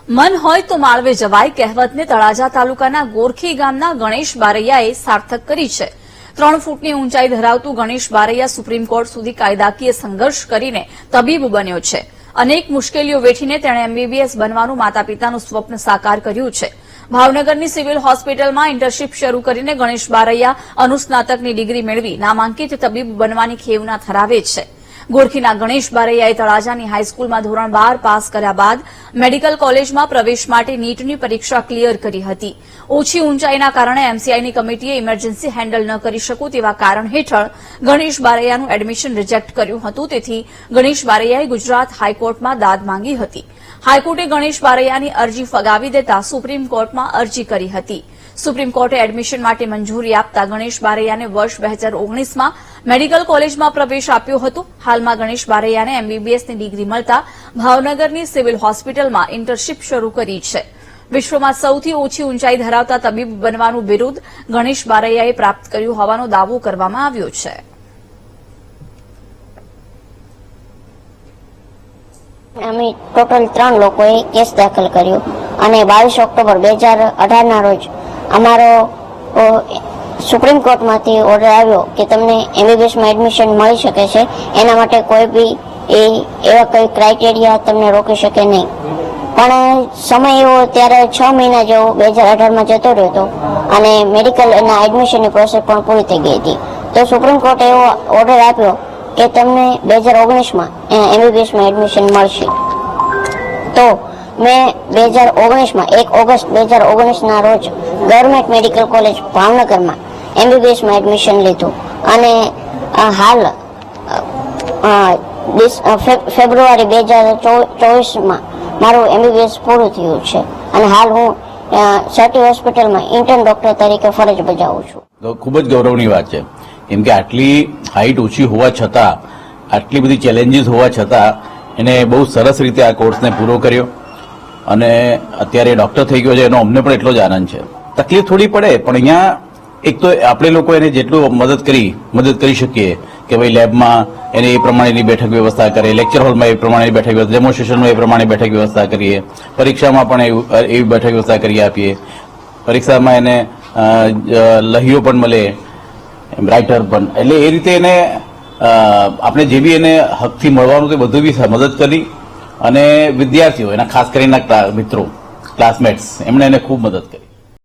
મન હોય તો માળવે જવાય કહેવતને તળાજા તાલુકાના ગોરખી ગામના ગણેશ બારૈયાએ સાર્થક કરી છે। 3 ફૂટની ઊંચાઈ ધરાવતું ગણેશ બારૈયા સુપ્રીમ કોર્ટ સુધી કાયદાકીય સંઘર્ષ કરીને તબીબ બન્યો છે। અનેક મુશ્કેલીઓ વેઠીને તેણે એમબીબીએસ બનવાનું માતાપિતાનું સ્વપ્ન સાકાર કર્યું છે। ભાવનગરની સિવિલ હોસ્પિટલમાં ઇન્ટર્નશીપ શરૂ કરીને ગણેશ બારૈયા અનુસ્નાતકની ડિગ્રી મેળવી નામાંકિત તબીબ બનવાની ખેવના ધરાવે છે। ગોરખીના ગણેશ બારૈયાએ તળાજાની હાઈસ્કૂલમાં ધોરણ 12 પાસ કર્યા બાદ મેડિકલ કોલેજમાં પ્રવેશ માટે નીટની પરીક્ષા ક્લિયર કરી હતી। ઓછી ઊંચાઈના કારણે એમસીઆઈની કમિટીએ ઇમરજન્સી હેન્ડલ ન કરી શકું તેવા કારણ હેઠળ ગણેશ બારૈયાનું એડમિશન રિજેક્ટ કર્યું હતું। તેથી ગણેશ બારૈયાએ ગુજરાત હાઈકોર્ટમાં દાદ માંગી હતી। હાઈકોર્ટે ગણેશ બારૈયાની અરજી ફગાવી દેતા સુપ્રીમ કોર્ટમાં અરજી કરી હતી। સુપ્રીમ કોર્ટે એડમિશન માટે મંજૂરી આપતા ગણેશ બારૈયાને વર્ષ 2019માં મેડિકલ કોલેજમાં પ્રવેશ આપ્યો હતો। હાલમાં ગણેશ બારૈયાને એમબીબીએસની ડિગ્રી મળતા ભાવનગરની સિવિલ હોસ્પિટલમાં ઇન્ટર્નશીપ શરૂ કરી છે। વિશ્વમાં સૌથી ઓછી ઊંચાઈ ધરાવતા તબીબ બનવાનું બિરુદ ગણેશ બારૈયાએ પ્રાપ્ત કર્યું હોવાનો દાવો કરવામાં આવ્યો છે। અમે ટોટલ 3 લોકોએ કેસ દાખલ કર્યો અને 22 ઓક્ટોબર 2018ના રોજ અમારો સુપ્રીમ કોર્ટમાંથી ઓર્ડર આવ્યો કે તમને એમબીબીએસમાં એડમિશન મળી શકે છે। એના માટે કોઈ બી એવા કોઈ ક્રાઇટેરિયા તમને રોકી શકે નહીં। પણ સમય એવો ત્યારે 6 મહિના જેવો 2018માં જતો રહ્યો હતો અને મેડિકલ એના એડમિશનની પ્રોસેસ પણ પૂરી થઈ ગઈ હતી। તો સુપ્રીમ કોર્ટે એવો ઓર્ડર આપ્યો કે તમને 2019માં એમબીબીએસમાં એડમિશન મળશે। તો મેં 2019માં 1 ઓગસ્ટ 2019ના રોજ ગવર્મેન્ટ મેડિકલ કોલેજ ભાવનગરમાં એમબીબીએસમાં એડમિશન લીધું અને હાલ ફેબ્રુઆરી 2024માં મારું એમબીબીએસ પૂરું થયું છે અને હાલ હું સટી હોસ્પિટલમાં ઇન્ટર્ન ડોક્ટર તરીકે ફરજ બજાવું છું। તો ખૂબ જ ગૌરવની વાત છે, કેમ કે આટલી હાઈટ ઓછી હોવા છતાં, આટલી બધી ચેલેન્જીસ હોવા છતાં એને બહુ સરસ રીતે આ કોર્સને પૂરો કર્યો અને અત્યારે ડોક્ટર થઈ ગયો છે। એનો અમને પણ એટલો જ આનંદ છે। તકલીફ થોડી પડે, પણ અહીંયા એક તો આપણે લોકો એને જેટલું મદદ કરી શકીએ કે ભાઈ લેબમાં એને એ પ્રમાણેની બેઠક વ્યવસ્થા કરે, લેક્ચર હોલમાં એ પ્રમાણેની બેઠક વ્યવસ્થા, ડેમોન્સ્ટ્રેશનમાં એ પ્રમાણે બેઠક વ્યવસ્થા કરીએ, પરીક્ષામાં પણ એવી બેઠક વ્યવસ્થા કરી આપીએ। પરીક્ષામાં એને લહીઓ પણ મળે, રાઇટર પણ, એટલે એ રીતે એને આપણે જે બી એને હકથી મળવાનું તે બધું બી મદદ કરી અને વિદ્યાર્થીઓ, એના ખાસ કરીને મિત્રો, ક્લાસમેટ્સ, એમણે એને ખૂબ મદદ કરી।